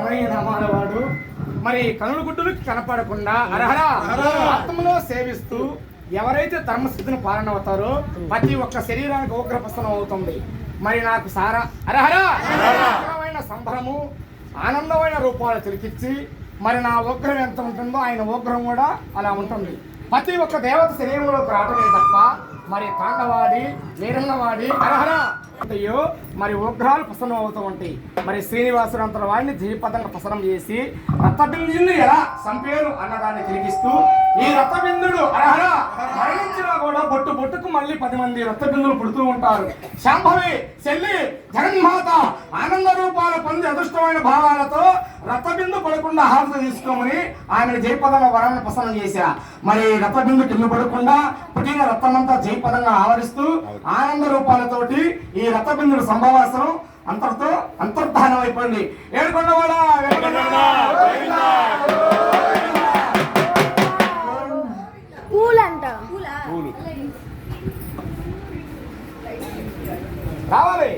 రమణీయ నామాల వాడు మరి కనుల గుడ్డులకు కనపడకుండా అరహర ఆత్మలో సేవిస్తూ ఎవరైతే ధర్మస్థితిని పాలన అవుతారో ప్రతి ఒక్క శరీరానికి ఉగ్రపసనం అవుతుంది. మరి నాకు సారా అరహర సంభ్రము ఆనందమైన రూపాలు తిరిగిచ్చి మరి నా ఉగ్రం ఎంత ఉంటుందో ఆయన ఉగ్రం కూడా అలా ఉంటుంది. ప్రతి ఒక్క దేవత శరీరంలోకి రావటమే తప్ప మరి కాండవాడి వీరంగవాడి అరహర అయ్యో మరి ఉగ్రాలు పసనం అవుతూ ఉంటాయి. మరి శ్రీనివాసుడు అంతటి వాడిని జయపదంగా పసనం చేసి రక్తబిందుని ఎలా సంపేరు అన్నదాన్ని తిరిగిస్తూ ఈ రక్తబిందుడు అరహర మరణించినా కూడా బొట్టు బొట్టుకు మళ్ళీ 10 మంది రక్తబిందులు పుడుతూ ఉంటారు. శాంభవి చెల్లి జగన్మాత ఆనంద రూపాలు పొంది అదృష్టమైన భావాలతో రక్తబిందు పడకుండా హారత తీసుకోమని ఆమెను జయపదంగా వరాన్ని పసనం చేశా. మరి రక్తబిందు కింద పడకుండా పుట్టిన రక్తమంతా జయపదంగా ఆవరిస్తూ ఆనంద రూపాలతోటి ఈ రక్తబిందుడు సంభవాసనం అంతటితో అంతర్ధానం అయిపోయింది. ఏడుకొండవాడా పూలంట రావాలి.